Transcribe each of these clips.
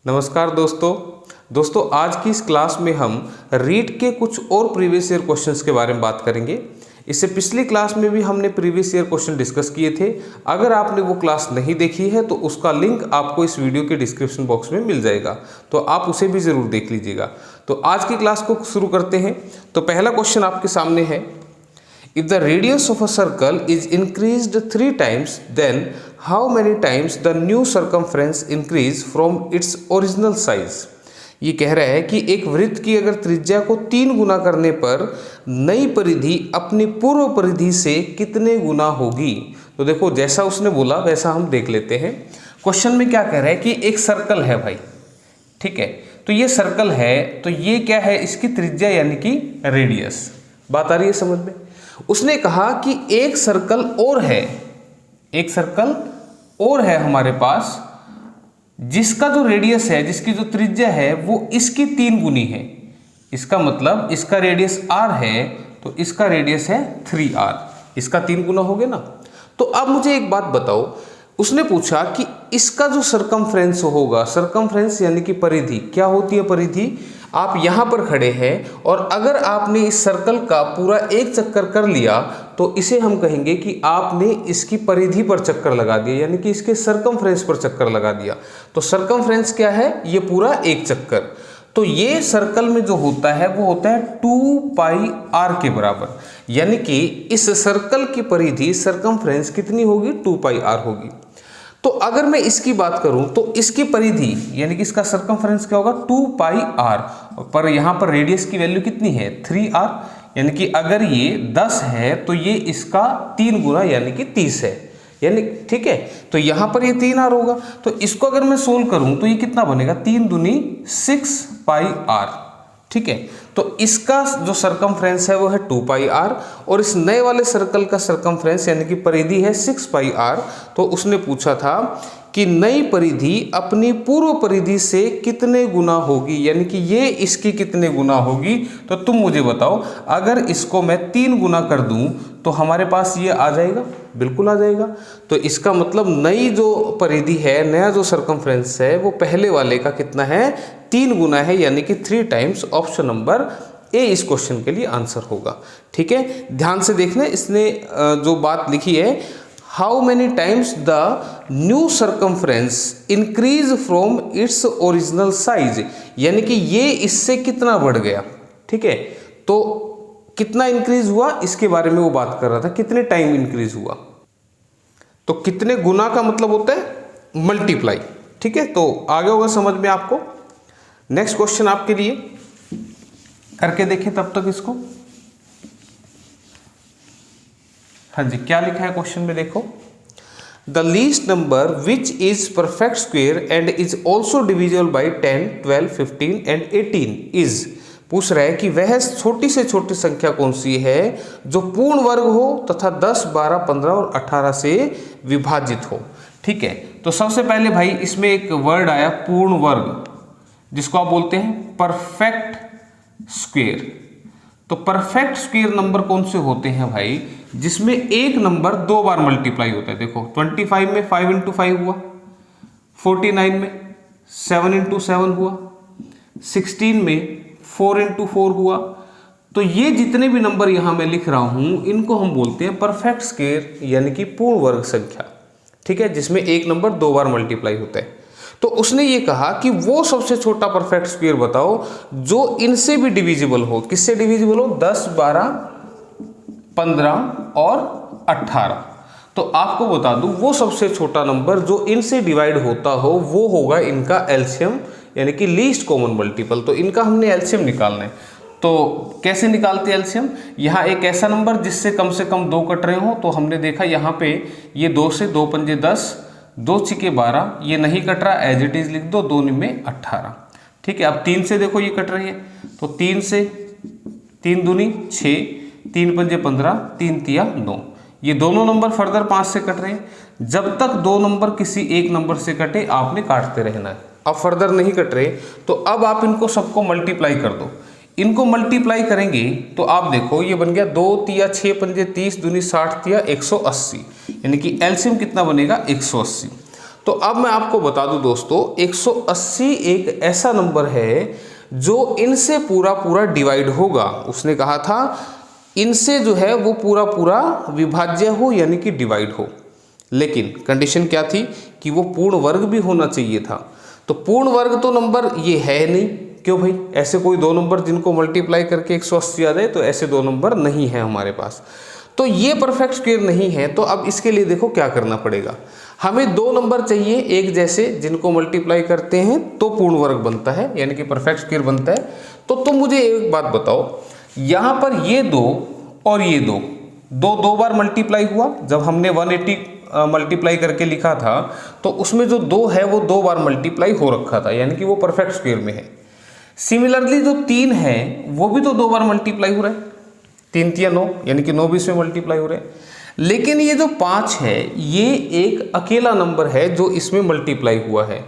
नमस्कार दोस्तों आज की इस क्लास में हम रीट के कुछ और प्रीवियस ईयर क्वेश्चंस के बारे में बात करेंगे। इससे पिछली क्लास में भी हमने प्रीवियस ईयर क्वेश्चन डिस्कस किए थे। अगर आपने वो क्लास नहीं देखी है तो उसका लिंक आपको इस वीडियो के डिस्क्रिप्शन बॉक्स में मिल जाएगा, तो आप उसे भी ज़रूर देख लीजिएगा। तो आज की क्लास को शुरू करते हैं। तो पहला क्वेश्चन आपके सामने है, if the radius of a circle is increased 3 times, then how many times the new circumference increase from its original size? ये कह रहा है कि एक वृत्त की अगर त्रिज्या को 3 गुना करने पर नई परिधि अपनी पूर्व परिधि से कितने गुना होगी। तो देखो जैसा उसने बोला वैसा हम देख लेते हैं। क्वेश्चन में क्या कह रहा है कि एक सर्कल है भाई, ठीक है। तो ये सर्कल है, तो ये क्या है, इसकी त्रिज्या यानी कि रेडियस। बात आ रही है समझ में। उसने कहा कि एक सर्कल और है, एक सर्कल और है हमारे पास जिसका जो रेडियस है, जिसकी जो त्रिज्या है वो इसकी 3 गुनी है। इसका मतलब इसका रेडियस r है तो इसका रेडियस है 3r, इसका 3 गुना हो गया ना। तो अब मुझे एक बात बताओ, उसने पूछा कि इसका जो सरकमफ्रेंस होगा, सरकमफ्रेंस यानी कि परिधि, क्या होती है परिधि। आप यहाँ पर खड़े हैं और अगर आपने इस सर्कल का पूरा एक चक्कर कर लिया तो इसे हम कहेंगे कि आपने इसकी परिधि पर चक्कर लगा दिया, यानी कि इसके सरकमफ्रेंस पर चक्कर लगा दिया। तो सरकमफ्रेंस क्या है, ये पूरा एक चक्कर। तो ये सर्कल में जो होता है वो होता है 2πr के बराबर, यानी कि इस सर्कल की परिधि सरकमफ्रेंस कितनी होगी, 2πr होगी। तो अगर मैं इसकी बात करूं तो इसकी परिधि यानी कि इसका सरकमफ्रेंस क्या होगा, 2πr, पर यहाँ पर रेडियस की वैल्यू कितनी है, 3r, यानी कि अगर ये 10 है तो ये इसका 3 गुना यानी कि 30 है, यानी ठीक है। तो यहाँ पर ये 3r होगा। तो इसको अगर मैं सोल्व करूं तो ये कितना बनेगा, 3 दूनी 6πr, ठीक है। तो इसका जो सरकमफ्रेंस है वो है 2πr और इस नए वाले सर्कल का सरकमफ्रेंस यानी कि परिधि है 6πr। तो उसने पूछा था कि नई परिधि अपनी पूर्व परिधि से कितने गुना होगी, यानी कि ये इसकी कितने गुना होगी। तो तुम मुझे बताओ, अगर इसको मैं 3 गुना कर दूं तो हमारे पास ये आ जाएगा, बिल्कुल आ जाएगा। तो इसका मतलब नई जो परिधि है, नया जो सरकमफ्रेंस है वो पहले वाले का कितना है, 3 गुना है, यानी कि 3 टाइम्स। ऑप्शन नंबर ए इस क्वेश्चन के लिए आंसर होगा, ठीक है। ध्यान से देखना, इसने जो बात लिखी है, how many times the new circumference increase from its original size, यानी कि ये इससे कितना बढ़ गया, ठीक है। तो कितना इंक्रीज हुआ इसके बारे में वो बात कर रहा था, कितने टाइम इंक्रीज हुआ। तो कितने गुना का मतलब होता है मल्टीप्लाई, ठीक है। तो आगे होगा समझ में आपको। नेक्स्ट क्वेश्चन आपके लिए करके देखें तब तक इसको। हाँ जी, क्या लिखा है क्वेश्चन में देखो, the least number which is perfect square and is also divisible by 10, 12, 15 and 18 is. पूछ रहा है कि वह छोटी से छोटी संख्या कौन सी है जो पूर्ण वर्ग हो तथा 10, 12, 15 और 18 से विभाजित हो, ठीक है। तो सबसे पहले भाई इसमें एक वर्ड आया पूर्ण वर्ग, जिसको आप बोलते हैं परफेक्ट स्क्वेयर। तो परफेक्ट स्क्वेयर नंबर कौन से होते हैं भाई, जिसमें एक नंबर 2 बार मल्टीप्लाई होता है। देखो 25 में 5 × 5 हुआ, 49 में 7 × 7 हुआ, 16 में 4 × 4 हुआ। तो ये जितने भी नंबर यहां मैं लिख रहा हूं इनको हम बोलते हैं परफेक्ट स्क्वेयर, यानी कि पूर्ण वर्ग संख्या, ठीक है, जिसमें एक नंबर 2 बार मल्टीप्लाई होता है। तो उसने ये कहा कि वो सबसे छोटा परफेक्ट स्क्वेयर बताओ जो इनसे भी डिविजिबल हो। किससे डिविजिबल हो, 10, 12, 15 और 18। तो आपको बता दूं वो सबसे छोटा नंबर जो इनसे डिवाइड होता हो वो होगा इनका एलसीएम, यानी कि लीस्ट कॉमन मल्टीपल। तो इनका हमने एलसीएम निकालना है। तो कैसे निकालते हैं एलसीएम, यहाँ एक ऐसा नंबर जिससे कम से कम 2 कट रहे हो। तो हमने देखा यहाँ पे ये 2 से 2 पंजे 10, 2 छिके 12, ये नहीं कट रहा, एज इट इज लिख दो, 2 में 18, ठीक है। अब 3 से देखो ये कट रही है, तो 3 से 3 दूनी 6, 3 पंजे 15, 3 तिया 9। ये दोनों नंबर फर्दर 5 से कट रहे हैं। जब तक 2 नंबर किसी एक नंबर से कटे आपने काटते रहना है। अब फर्दर नहीं कट रहे तो अब आप इनको सबको मल्टीप्लाई कर दो। इनको मल्टीप्लाई करेंगे तो आप देखो ये बन गया 2 तिया 6 पंजे 30 दूनी 60 तिया 180, यानी कि एलसीएम कितना बनेगा 180। तो अब मैं आपको बता दूं दोस्तों, 180 एक ऐसा नंबर है जो इनसे पूरा पूरा डिवाइड होगा। उसने कहा था इनसे जो है वो पूरा पूरा विभाज्य हो यानी कि डिवाइड हो, लेकिन कंडीशन क्या थी कि वो पूर्ण वर्ग भी होना चाहिए था। तो पूर्ण वर्ग तो नंबर ये है नहीं, क्यों भाई, ऐसे कोई दो नंबर जिनको मल्टीप्लाई करके 180 आ जाए, तो ऐसे दो नंबर नहीं है हमारे पास। तो ये परफेक्ट स्क्वायर नहीं है। तो अब इसके लिए देखो क्या करना पड़ेगा, हमें दो नंबर चाहिए एक जैसे जिनको मल्टीप्लाई करते हैं तो पूर्ण वर्ग बनता है यानी कि परफेक्ट स्क्वायर बनता है। तो तुम मुझे एक बात बताओ, यहाँ पर ये दो और ये दो बार मल्टीप्लाई हुआ। जब हमने 180 मल्टीप्लाई करके लिखा था तो उसमें जो दो है वो दो बार मल्टीप्लाई हो रखा था यानी कि वो परफेक्ट स्क्वायर में है। सिमिलरली जो 3 है वो भी तो दो बार मल्टीप्लाई हो रहा है, 3 3 9 यानी कि 9 भी इसमें मल्टीप्लाई हो रहे हैं। लेकिन ये जो 5 है ये एक अकेला नंबर है जो इसमें मल्टीप्लाई हुआ है।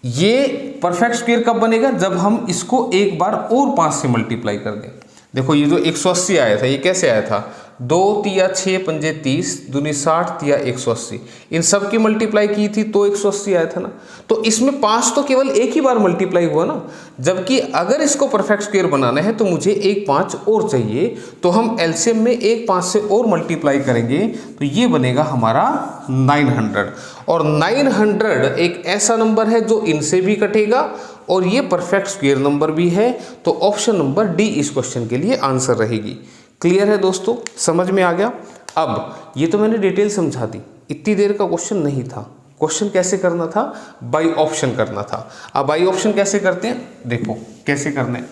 ये परफेक्ट स्क्वायर कब बनेगा, जब हम इसको एक बार और 5 से मल्टीप्लाई कर दें। देखो ये जो 180 आया था ये कैसे आया था, 2 तिया 6 पंजे 30 दूनी 60 तिया 180, इन सब की मल्टीप्लाई की थी तो 180 आया था ना। तो इसमें 5 तो केवल एक ही बार मल्टीप्लाई हुआ ना, जबकि अगर इसको परफेक्ट स्क्वायर बनाना है तो मुझे एक 5 और चाहिए। तो हम एलसीएम में एक 5 से और मल्टीप्लाई करेंगे तो ये बनेगा हमारा 900। और 900 एक ऐसा नंबर है जो इनसे भी कटेगा और ये परफेक्ट स्क्वायर नंबर भी है। तो ऑप्शन नंबर डी इस क्वेश्चन के लिए आंसर रहेगी। क्लियर है दोस्तों, समझ में आ गया। अब ये तो मैंने डिटेल समझा दी, इतनी देर का क्वेश्चन नहीं था। क्वेश्चन कैसे करना था, बाई ऑप्शन करना था। अब बाई ऑप्शन कैसे करते हैं, देखो कैसे करना है।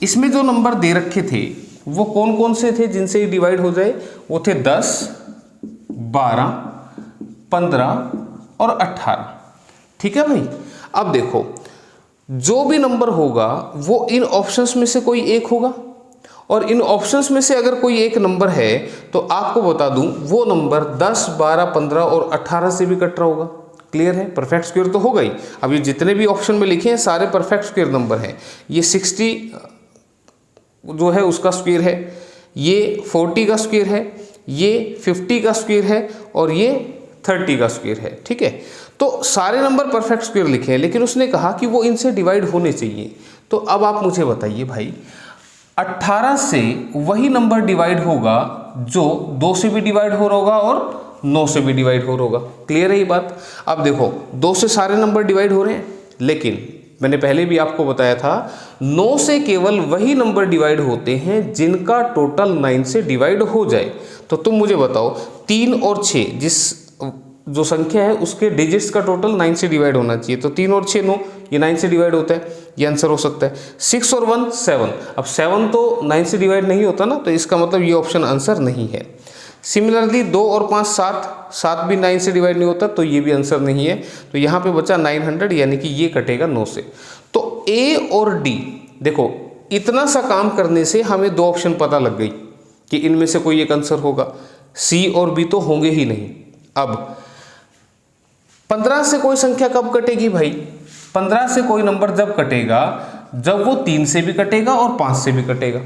इसमें जो नंबर दे रखे थे वो कौन कौन से थे जिनसे डिवाइड हो जाए, वो थे 10 12 15 और 18। ठीक है भाई। अब देखो जो भी नंबर होगा वो इन ऑप्शंस में से कोई एक होगा, और इन ऑप्शंस में से अगर कोई एक नंबर है तो आपको बता दूं वो नंबर 10 12 15 और 18 से भी कट रहा होगा। क्लियर है, परफेक्ट स्क्वायर तो होगा ही। अब ये जितने भी ऑप्शन में लिखे हैं सारे परफेक्ट स्क्वायर नंबर हैं। ये 60 जो है उसका स्क्वायर है, ये 40 का स्क्वायर है, ये 50 का स्क्वायर है और ये 30 का स्क्वायर है। ठीक है, तो सारे नंबर परफेक्ट स्क्वायर लिखे हैं, लेकिन उसने कहा कि वो इनसे डिवाइड होने चाहिए। तो अब आप मुझे बताइए भाई, 18 से वही नंबर डिवाइड होगा जो 2 से भी डिवाइड हो रहा होगा और 9 से भी डिवाइड हो रहा होगा। क्लियर है ये बात। अब देखो 2 से सारे नंबर डिवाइड हो रहे हैं, लेकिन मैंने पहले भी आपको बताया था 9 से केवल वही नंबर डिवाइड होते हैं जिनका टोटल 9 से डिवाइड हो जाए। तो तुम मुझे बताओ 3 और 6 जिस जो संख्या है उसके डिजिट्स का टोटल 9 से डिवाइड होना चाहिए। तो 3 और 6 9, ये 9 से डिवाइड होता है, ये आंसर हो सकता है। 6 और 1 7, अब 7 तो 9 से डिवाइड नहीं होता ना, तो इसका मतलब ये ऑप्शन आंसर नहीं है। सिमिलरली 2 और 5 7, 7 भी 9 से डिवाइड नहीं होता, तो ये भी आंसर नहीं है। तो यहाँ पे बचा 900 यानी कि ये कटेगा 9 से। तो ए और डी, देखो इतना सा काम करने से हमें दो ऑप्शन पता लग गई कि इनमें से कोई एक आंसर होगा। सी और बी तो होंगे ही नहीं। अब 15 से कोई संख्या कब कटेगी भाई, 15 से कोई नंबर जब कटेगा जब वो 3 से भी कटेगा और 5 से भी कटेगा।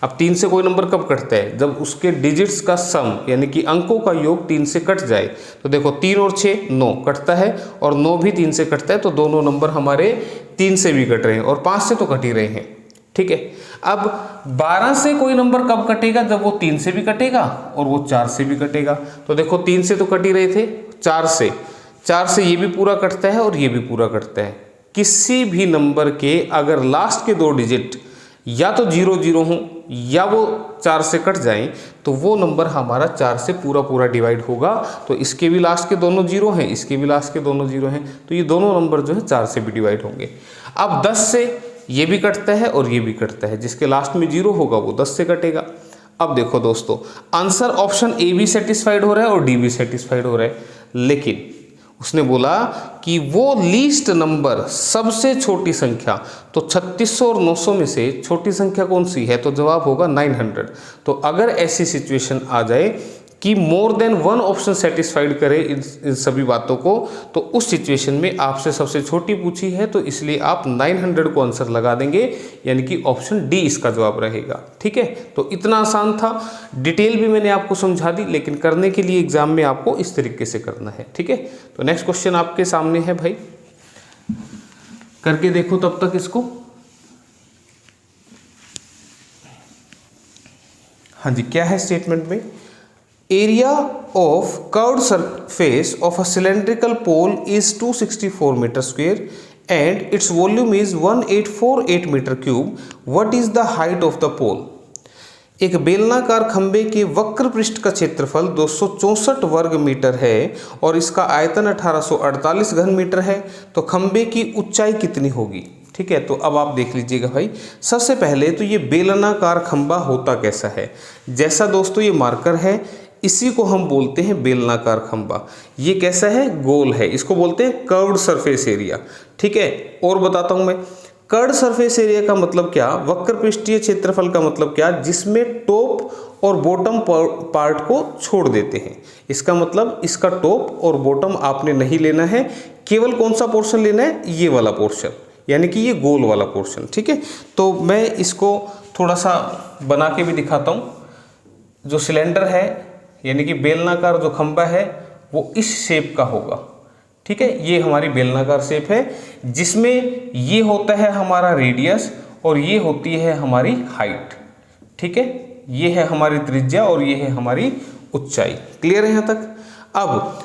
अब 3 से कोई नंबर कब कटता है, जब उसके डिजिट्स का सम यानी कि अंकों का योग 3 से कट जाए। तो देखो 3 और 6 9 कटता है और 9 भी 3 से कटता है, तो दोनों नंबर हमारे 3 से भी कट रहे हैं और 5 से तो कट ही रहे हैं। ठीक है। अब 12 से कोई नंबर कब कटेगा, जब वो 3 से भी कटेगा और वो 4 से भी कटेगा। तो देखो 3 से तो कट ही रहे थे, 4 से ये भी पूरा कटता है और ये भी पूरा कटता है। किसी भी नंबर के अगर लास्ट के 2 डिजिट या तो 0 0 हों या वो 4 से कट जाएं, तो वो नंबर हमारा 4 से पूरा पूरा डिवाइड होगा। तो इसके भी लास्ट के दोनों 0 हैं, इसके भी लास्ट के दोनों 0 हैं, तो ये दोनों नंबर जो है 4 से भी डिवाइड होंगे। अब 10 से ये भी कटता है और ये भी कटता है, जिसके लास्ट में 0 होगा वो 10 से कटेगा। अब देखो दोस्तों, आंसर ऑप्शन ए भी सेटिस्फाइड हो रहा है और डी भी सेटिस्फाइड हो रहा है, लेकिन उसने बोला कि वो लीस्ट नंबर सबसे छोटी संख्या, तो 3600 और 900 में से छोटी संख्या कौन सी है, तो जवाब होगा 900। तो अगर ऐसी सिचुएशन आ जाए कि more than one option satisfied करे इन सभी बातों को, तो उस सिचुएशन में आपसे सबसे छोटी पूछी है, तो इसलिए आप 900 को आंसर लगा देंगे, यानी कि ऑप्शन डी इसका जवाब रहेगा। ठीक है, तो इतना आसान था। डिटेल भी मैंने आपको समझा दी, लेकिन करने के लिए एग्जाम में आपको इस तरीके से करना है। ठीक है, तो नेक्स्ट क्वेश्चन आपके सामने है भाई, करके देखो तब तक इसको। हाँ जी, क्या है स्टेटमेंट में? Area of curved surface of a cylindrical pole is 264 metre square and its volume is 1848 metre cube. What is the height of the pole? एक बेलनाकार खंबे के वक्र पृष्ठ का क्षेत्रफल 264 वर्ग मीटर है और इसका आयतन 1848 घन मीटर है, तो खंबे की ऊंचाई कितनी होगी? ठीक है, तो अब आप देख लीजिएगा भाई। सबसे पहले तो ये बेलनाकार खंबा होता कैसा है? जैसा दोस्तों ये मार्कर है, इसी को हम बोलते हैं बेलनाकार खंबा। ये कैसा है? गोल है, इसको बोलते हैं कर्व्ड सरफेस एरिया। ठीक है, और बताता हूं मैं। कर्व्ड सरफेस एरिया का मतलब क्या? वक्र पृष्ठीय क्षेत्रफल का मतलब क्या? जिसमें टॉप और बॉटम पार्ट को छोड़ देते हैं। इसका मतलब इसका टॉप और बॉटम आपने नहीं लेना है, केवल कौन सा पोर्शन लेना है? ये वाला पोर्शन, यानी कि ये गोल वाला पोर्शन। ठीक है, तो मैं इसको थोड़ा सा बना के भी दिखाता हूँ। जो सिलेंडर है, यानी कि बेलनाकार जो खंबा है, वो इस शेप का होगा। ठीक है, ये हमारी बेलनाकार शेप है, जिसमें ये होता है हमारा रेडियस और ये होती है हमारी हाइट। ठीक है, ये है हमारी त्रिज्या और ये है हमारी ऊंचाई। क्लियर है यहाँ तक? अब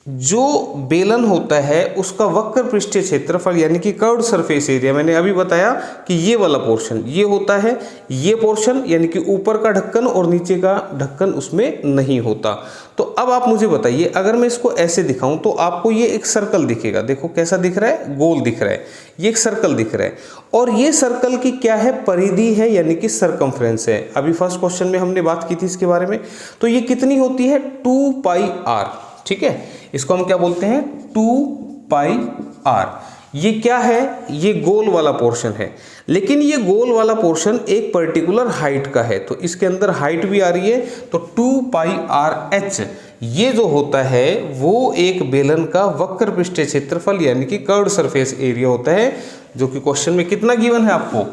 जो बेलन होता है उसका वक्र पृष्ठीय क्षेत्रफल यानी कि कर्व्ड सरफेस एरिया, मैंने अभी बताया कि ये वाला पोर्शन ये होता है, ये पोर्शन यानी कि ऊपर का ढक्कन और नीचे का ढक्कन उसमें नहीं होता। तो अब आप मुझे बताइए, अगर मैं इसको ऐसे दिखाऊं तो आपको ये एक सर्कल दिखेगा। देखो कैसा दिख रहा है? गोल दिख रहा है, ये एक सर्कल दिख रहा है। और ये सर्कल की क्या है? परिधि है, यानी कि सरकमफ्रेंस है। अभी फर्स्ट क्वेश्चन में हमने बात की थी इसके बारे में। तो ये कितनी होती है? 2πr। ठीक है, इसको हम क्या बोलते हैं? 2πr। ये क्या है? ये गोल वाला पोर्शन है, लेकिन ये गोल वाला पोर्शन एक पर्टिकुलर हाइट का है, तो इसके अंदर हाइट भी आ रही है। तो 2πrh ये जो होता है वो एक बेलन का वक्र पृष्ठीय क्षेत्रफल यानी कि कर्व्ड सरफेस एरिया होता है, जो कि क्वेश्चन में कितना गिवन है आपको?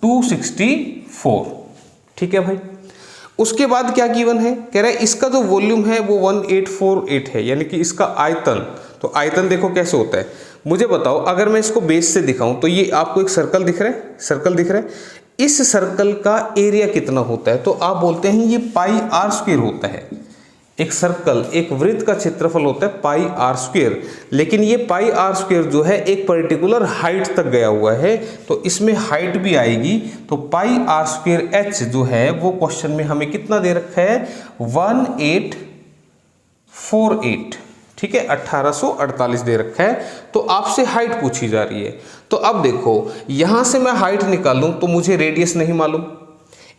264। ठीक है भाई, उसके बाद क्या गिवन है? कह रहा है इसका जो वॉल्यूम है वो 1848 है, यानी कि इसका आयतन। तो आयतन देखो कैसे होता है, मुझे बताओ। अगर मैं इसको बेस से दिखाऊं तो ये आपको एक सर्कल दिख रहा है, सर्कल दिख रहा है। इस सर्कल का एरिया कितना होता है? तो आप बोलते हैं ये πr² होता है। एक सर्कल, एक वृत्त का क्षेत्रफल होता है πr², लेकिन ये πr² जो है एक पर्टिकुलर हाइट तक गया हुआ है, तो इसमें हाइट भी आएगी। तो πr²h जो है वो क्वेश्चन में हमें कितना दे रखा है? 1848। ठीक है, 1848 दे रखा है। तो आपसे हाइट पूछी जा रही है। तो अब देखो, यहां से मैं हाइट निकालूं तो मुझे रेडियस नहीं मालूम,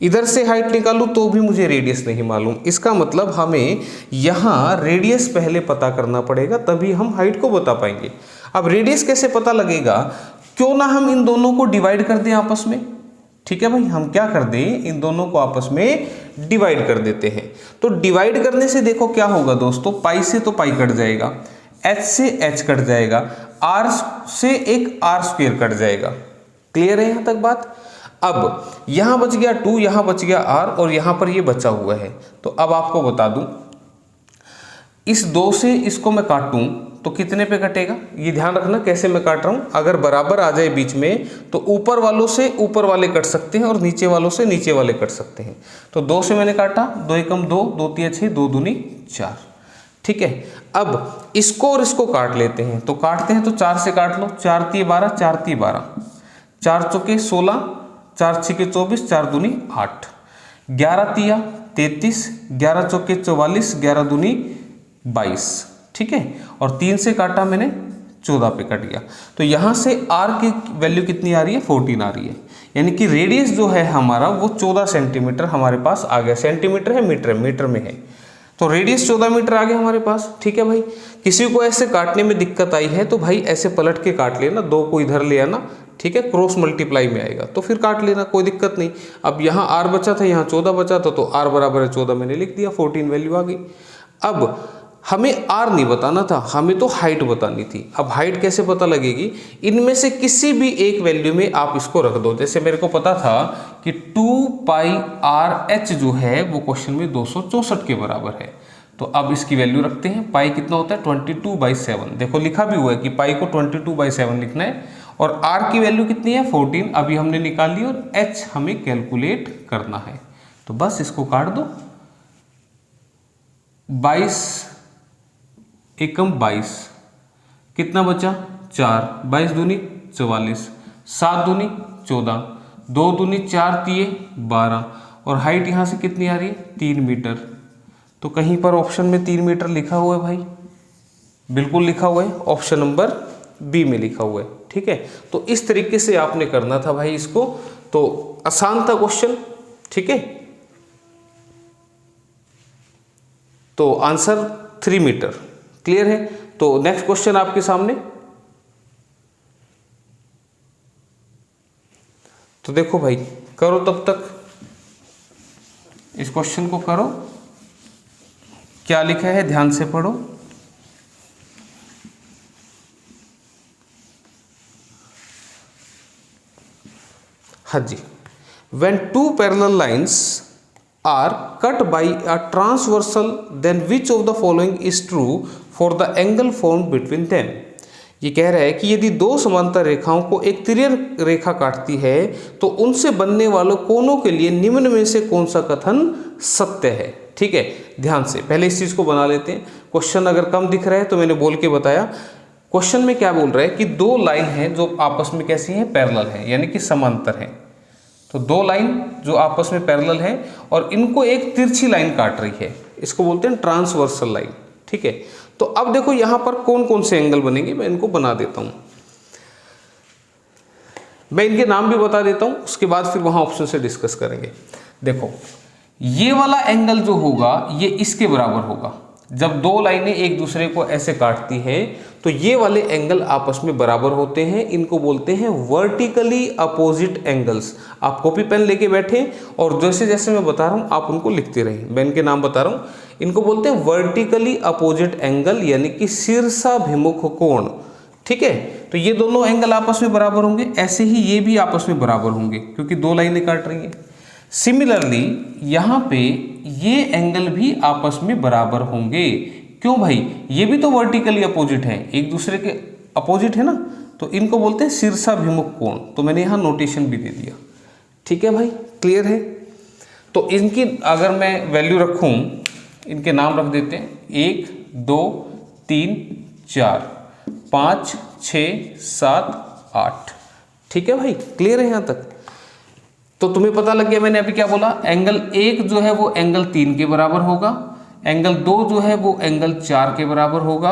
इधर से हाइट निकालूं तो भी मुझे रेडियस नहीं मालूम। इसका मतलब हमें यहाँ रेडियस पहले पता करना पड़ेगा, तभी हम हाइट को बता पाएंगे। अब रेडियस कैसे पता लगेगा? क्यों ना हम इन दोनों को डिवाइड कर दें आपस में। ठीक है भाई, हम क्या कर दें? इन दोनों को आपस में डिवाइड कर देते हैं। तो डिवाइड करने से देखो क्या होगा दोस्तों, पाई से तो पाई कट जाएगा, एच से एच कट जाएगा, आर से एक r² कट जाएगा। क्लियर है यहाँ तक बात? अब यहां बच गया 2, यहां बच गया r और यहां पर ये बचा हुआ है। तो अब आपको बता दूं, इस 2 से इसको मैं काटूं तो कितने पे कटेगा? ये ध्यान रखना कैसे मैं काट रहा हूं। अगर बराबर आ जाए बीच में तो ऊपर वालों से ऊपर वाले कट सकते हैं और नीचे वालों से नीचे वाले कट सकते हैं। तो 2 से मैंने काटा, 2 एकम 2, 2 तिया 6, 2 दूनी 4। ठीक है, अब इसको और इसको काट लेते हैं। तो काटते हैं तो 4 से काट लो, 4 तिये 12, 4 तिये 12, 4 चौके 16, 4 छिके 24, 4 दूनी 8, 11 तिया 33, 11 चौके 44, 11 दूनी 22। ठीक है, और 3 से काटा मैंने, 14 पे कट गया। तो यहाँ से r की वैल्यू कितनी आ रही है? 14 आ रही है। यानी कि रेडियस जो है हमारा वो 14 सेंटीमीटर हमारे पास आ गया। सेंटीमीटर है, मीटर में है, तो रेडियस 14 मीटर आ गया हमारे पास। ठीक है भाई, किसी को ऐसे काटने में दिक्कत आई है तो भाई ऐसे पलट के काट लेना, 2 को इधर ले आना, ठीक है, क्रॉस मल्टीप्लाई में आएगा तो फिर काट लेना, कोई दिक्कत नहीं। अब यहाँ r बचा था, यहाँ 14 बचा था, तो r बराबर है 14 मैंने लिख दिया, 14 वैल्यू आ गई। अब हमें r नहीं बताना था, हमें तो हाइट बतानी थी। अब हाइट कैसे पता लगेगी, इनमें से किसी भी एक वैल्यू में आप इसको रख दो। जैसे मेरे को पता था कि 2πrh जो है वो क्वेश्चन में 264 के बराबर है, तो अब इसकी वैल्यू रखते हैं। पाई कितना होता है 22/7, देखो लिखा भी हुआ है कि पाई को 22/7 लिखना है, और r की वैल्यू कितनी है 14 अभी हमने निकाल ली, और h हमें कैलकुलेट करना है। तो बस इसको काट दो, 22 एकम 22, कितना बचा 4, 22 दूनी 44, 7 दूनी 14, 2 दूनी 4 तिये 12, और हाइट यहाँ से कितनी आ रही है 3 मीटर। तो कहीं पर ऑप्शन में 3 मीटर लिखा हुआ है भाई, बिल्कुल लिखा हुआ है, ऑप्शन नंबर बी में लिखा हुआ है। ठीक है, तो इस तरीके से आपने करना था भाई इसको, तो आसान था क्वेश्चन। ठीक है, तो आंसर 3 मीटर क्लियर है। तो नेक्स्ट क्वेश्चन आपके सामने, तो देखो भाई करो, तब तक इस क्वेश्चन को करो, क्या लिखा है ध्यान से पढ़ो। हाँ जी, when two parallel lines are cut by a transversal, then which of the following is true for the angle formed between them? ये कह रहा है कि यदि दो समांतर रेखाओं को एक तिर्यक रेखा काटती है तो उनसे बनने वालों कोणों के लिए निम्न में से कौन सा कथन सत्य है। ठीक है, ध्यान से पहले इस चीज को बना लेते हैं। क्वेश्चन अगर कम दिख रहा है तो मैंने बोल के बताया, क्वेश्चन में क्या बोल रहा है कि दो लाइन है जो आपस में कैसी है, पैरेलल है, यानी कि समांतर है। तो दो लाइन जो आपस में पैरेलल है और इनको एक तिरछी लाइन काट रही है, इसको बोलते हैं ट्रांसवर्सल लाइन। ठीक है, तो अब देखो यहां पर कौन कौन से एंगल बनेंगे, मैं इनको बना देता हूं, मैं इनके नाम भी बता देता हूं, उसके बाद फिर वहां ऑप्शन से डिस्कस करेंगे। देखो ये वाला एंगल जो होगा ये इसके बराबर होगा। जब दो लाइनें एक दूसरे को ऐसे काटती हैं तो ये वाले एंगल आपस में बराबर होते हैं, इनको बोलते हैं वर्टिकली अपोजिट एंगल्स। आप कॉपी पेन लेके बैठे और जैसे जैसे मैं बता रहा हूं आप उनको लिखते रहें, मैं इनके नाम बता रहा हूं। इनको बोलते हैं वर्टिकली अपोजिट एंगल, यानी कि शीर्षाभिमुख कोण। ठीक है, तो ये दोनों एंगल आपस में बराबर होंगे, ऐसे ही ये भी आपस में बराबर होंगे क्योंकि दो लाइनें काट रही हैं। सिमिलरली यहाँ पे ये एंगल भी आपस में बराबर होंगे। क्यों भाई, ये भी तो वर्टिकली अपोजिट है, एक दूसरे के अपोजिट है ना, तो इनको बोलते हैं शीर्षाभिमुख कोण। तो मैंने यहाँ नोटेशन भी दे दिया। ठीक है भाई, क्लियर है। तो इनकी अगर मैं वैल्यू रखूं, इनके नाम रख देते हैं 1 2 3 4 5 6 7 8। ठीक है भाई, क्लियर है यहाँ तक। तो तुम्हें पता लग गया मैंने अभी क्या बोला, एंगल 1 जो है वो एंगल 3 के बराबर होगा, एंगल 2 जो है वो एंगल 4 के बराबर होगा,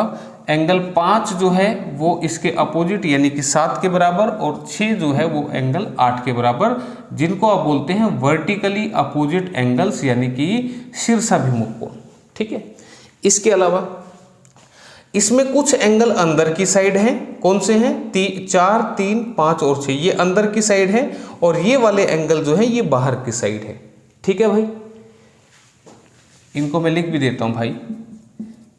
एंगल 5 जो है वो इसके अपोजिट यानी कि 7 के बराबर, और 6 जो है वो एंगल 8 के बराबर, जिनको आप बोलते हैं वर्टिकली अपोजिट एंगल्स यानी कि शीर्षाभिमुख कोण। ठीक है, इसके अलावा इसमें कुछ एंगल अंदर की साइड हैं, कौन से हैं 4 3 5 और 6, ये अंदर की साइड है, और ये वाले एंगल जो है ये बाहर की साइड है। ठीक है भाई, इनको मैं लिख भी देता हूं भाई,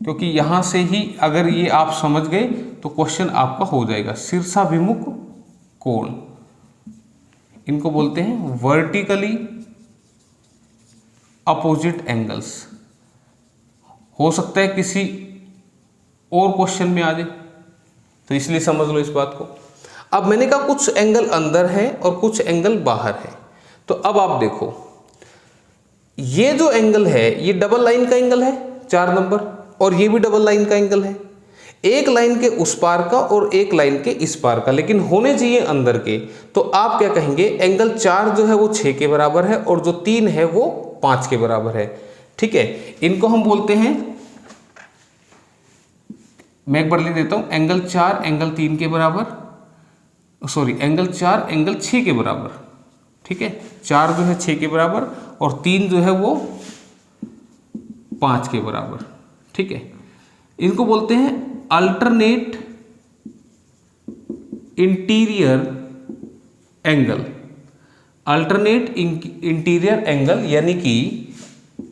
क्योंकि यहां से ही अगर ये आप समझ गए तो क्वेश्चन आपका हो जाएगा। शीर्षाभिमुख कोण, इनको बोलते हैं वर्टिकली अपोजिट एंगल्स। हो सकता है किसी और क्वेश्चन में आ जाए, तो इसलिए समझ लो इस बात को। अब मैंने कहा कुछ एंगल अंदर है और कुछ एंगल बाहर है, तो अब आप देखो ये जो एंगल है ये डबल लाइन का एंगल है 4 नंबर, और ये भी डबल लाइन का एंगल है, एक लाइन के उस पार का और एक लाइन के इस पार का, लेकिन होने चाहिए अंदर के। तो आप क्या कहेंगे, एंगल 4 जो है वो 6 के बराबर है और जो 3 है वो 5 के बराबर है। ठीक है, इनको हम बोलते हैं, मैं एक बार लिख देता हूं, एंगल 4 एंगल 3 के बराबर, सॉरी एंगल 4 एंगल 6 के बराबर। ठीक है, 4 जो है 6 के बराबर और 3 जो है वो 5 के बराबर। ठीक है, इनको बोलते हैं alternate interior angle, alternate interior angle यानी कि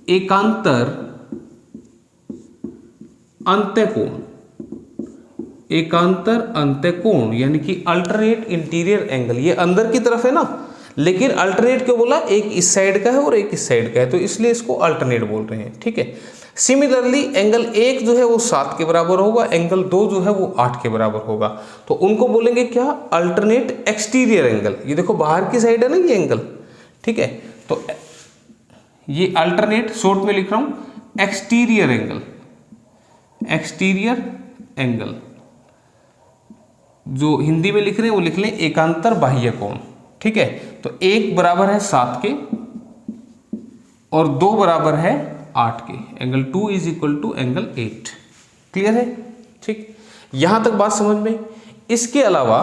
एकांतर अंत्यकोण, एकांतर अंत्यकोण यानी कि अल्टरनेट इंटीरियर एंगल। ये अंदर की तरफ है ना, लेकिन अल्टरनेट क्यों बोला, एक इस साइड का है और एक इस साइड का है, तो इसलिए इसको अल्टरनेट बोल रहे हैं। ठीक है। सिमिलरली एंगल 1 जो है वो 7 के बराबर होगा, एंगल 2 जो है वो 8 के बराबर होगा, तो उनको बोलेंगे क्या, अल्टरनेट एक्सटीरियर एंगल। ये देखो बाहर की साइड है ना ये एंगल, ठीक है, तो ये अल्टरनेट शॉर्ट में लिख रहा हूं एक्सटीरियर एंगल, एक्सटीरियर एंगल। जो हिंदी में लिख रहे हैं वो लिख लें एकांतर बाह्य कोण। ठीक है, तो 1 बराबर है 7 के और 2 बराबर है 8 के, angle 2 is equal to angle 8। Clear है? ठीक, यहां तक बात समझ में। इसके अलावा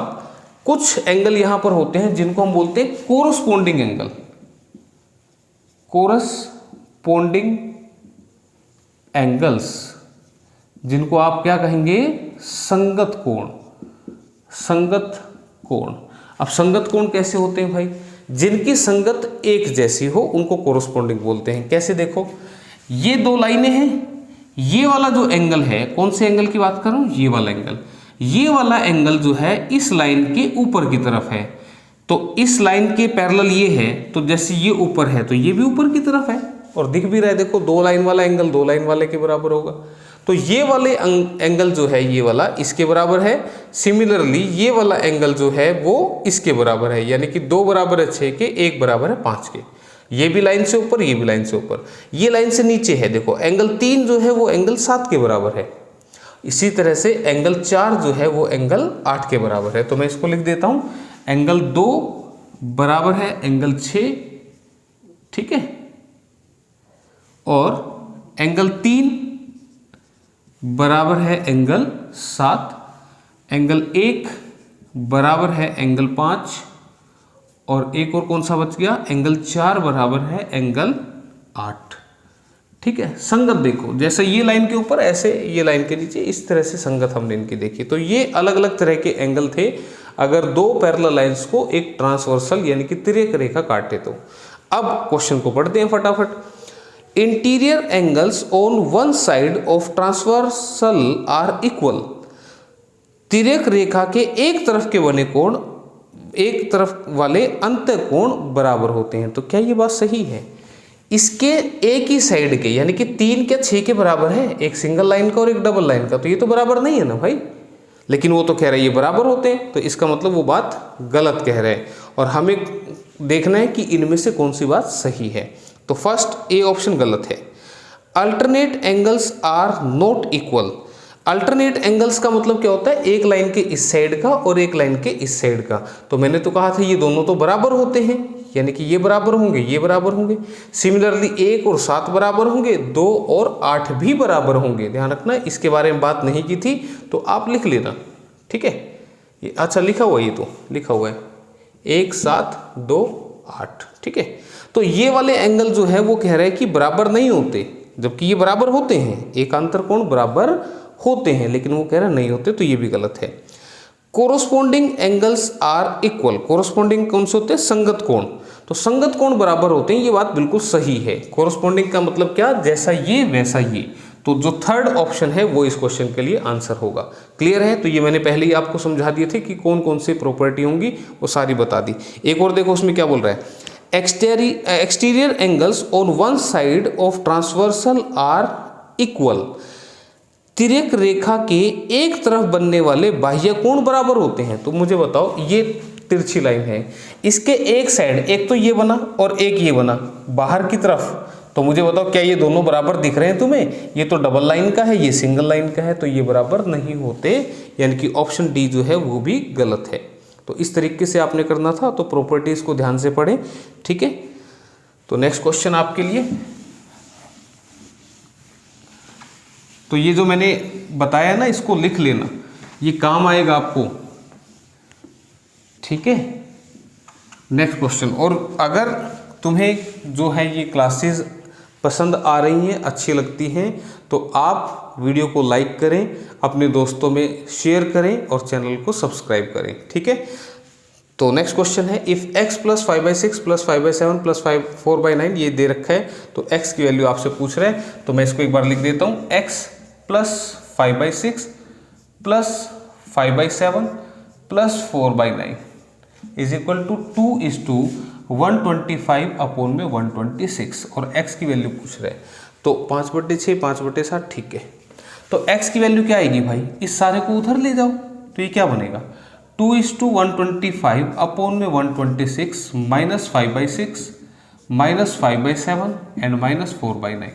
कुछ एंगल यहां पर होते हैं जिनको हम बोलते हैं कोरस्पोंडिंग एंगल, कोरस्पोंडिंग एंगल्स, जिनको आप क्या कहेंगे, संगत कोण, संगत कोण। अब संगत कोण कैसे होते हैं भाई, जिनकी संगत एक जैसी हो उनको कोरस्पोंडिंग बोलते हैं। कैसे, देखो ये 2 लाइनें हैं, ये वाला जो एंगल है, कौन से एंगल की बात कर रहा हूं, ये वाला एंगल, ये वाला एंगल जो है इस लाइन के ऊपर की तरफ है, तो इस लाइन के पैरेलल ये है, तो जैसे ये ऊपर है तो ये भी ऊपर की तरफ है, और दिख भी रहा है, देखो 2 लाइन वाला एंगल 2 लाइन वाले के बराबर होगा, तो ये वाले एंगल जो है ये वाला इसके बराबर है। सिमिलरली ये वाला एंगल जो है वो इसके बराबर है, यानी कि 2 बराबर है 6 के, 1 बराबर है 5 के। ये भी लाइन से ऊपर, ये भी लाइन से ऊपर, ये लाइन से नीचे है, देखो एंगल 3 जो है वो एंगल 7 के बराबर है। इसी तरह से एंगल 4 जो है वो एंगल 8 के बराबर है, तो मैं इसको लिख देता हूं, एंगल 2 बराबर है एंगल 6, ठीक है, और एंगल 3 बराबर है एंगल 7, एंगल 1 बराबर है एंगल 5, और एक और कौन सा बच गया, एंगल 4 बराबर है एंगल 8। ठीक है, संगत देखो, जैसे ये लाइन के ऊपर ऐसे ये लाइन के नीचे, इस तरह से संगत हमने इनकी देखी। तो ये अलग अलग तरह के एंगल थे अगर 2 पैरेलल लाइंस को एक ट्रांसवर्सल यानी कि तिर्यक रेखा काटे तो। अब क्वेश्चन को पढ़ते हैं फटाफट। Interior angles on one side of transversal are equal. तिर्यक रेखा के एक तरफ के बने कोण एक तरफ वाले अंत्य कोण बराबर होते हैं। तो क्या ये बात सही है? इसके एक ही साइड के यानी कि 3 क्या 6 के बराबर है, एक सिंगल लाइन का और एक डबल लाइन का, तो ये तो बराबर नहीं है ना भाई। लेकिन वो तो कह रहा है ये बराबर होते हैं, तो इसका मतलब वो बात गलत कह रहे हैं और हमें देखना है कि इनमें से कौन सी बात सही है। तो फर्स्ट ए ऑप्शन गलत है। Alternate angles are not equal. Alternate angles का मतलब क्या होता है, एक लाइन के इस साइड का और एक लाइन के इस साइड का। तो मैंने तो कहा था ये दोनों तो बराबर होते हैं, यानी कि ये बराबर होंगे, ये बराबर होंगे। सिमिलरली 1 और 7 बराबर होंगे, 2 और 8 भी बराबर होंगे। ध्यान रखना, इसके बारे में बात नहीं की थी तो आप लिख लेना, ठीक है। ये अच्छा लिखा हुआ है, ये तो लिखा हुआ है 1 7 2 8, ठीक है। तो ये वाले एंगल जो है वो कह रहे हैं कि बराबर नहीं होते, जबकि ये बराबर होते हैं, एकांतर कोण बराबर होते हैं, लेकिन वो कह रहे नहीं होते, तो ये भी गलत है। Corresponding angles are equal. Corresponding कौन से होते हैं? संगत कोण। तो संगत कोण बराबर होते हैं, ये बात बिल्कुल सही है। कोरोस्पोंडिंग का मतलब क्या, जैसा ये वैसा ये। तो जो थर्ड ऑप्शन है वो इस क्वेश्चन के लिए आंसर होगा। क्लियर है? तो ये मैंने पहले ही आपको समझा दिए थे कि कौन कौन सी प्रॉपर्टी होंगी, वो सारी बता दी। एक और देखो उसमें क्या बोल रहा है, exterior angles on one side of transversal are equal. तिर्यक रेखा के एक तरफ बनने वाले बाह्य कोण बराबर होते हैं। तो मुझे बताओ, ये तिरछी लाइन है, इसके एक साइड, एक तो ये बना और एक ये बना बाहर की तरफ, तो मुझे बताओ क्या ये दोनों बराबर दिख रहे हैं तुम्हें? ये तो डबल लाइन का है, ये सिंगल लाइन का है, तो ये बराबर नहीं होते, यानी कि ऑप्शन डी जो है वो भी गलत है। तो इस तरीके से आपने करना था, तो प्रॉपर्टीज को ध्यान से पढ़ें, ठीक है। तो नेक्स्ट क्वेश्चन आपके लिए, तो ये जो मैंने बताया ना, इसको लिख लेना, ये काम आएगा आपको, ठीक है। Next question. और अगर तुम्हें जो है ये क्लासेस पसंद आ रही हैं, अच्छी लगती हैं, तो आप वीडियो को लाइक करें, अपने दोस्तों में शेयर करें और चैनल को सब्सक्राइब करें, ठीक है। तो नेक्स्ट क्वेश्चन है if x plus 5/6 plus 5/7 plus 4/9 ये दे रखा है, तो x की वैल्यू आपसे पूछ रहे हैं। तो मैं इसको एक बार लिख देता हूँ, x plus 5/6 plus 5/7 plus 4/9 is equal to 2:125 upon में 126 और x की वैल्यू पूछ रहे हैं। तो 5/6 5/7 ठीक है। तो x की वैल्यू क्या आएगी भाई, इस सारे को उधर ले जाओ तो ये क्या बनेगा 2:125 अपॉन में 126 माइनस 5/6 माइनस 5/7 एंड माइनस 4/9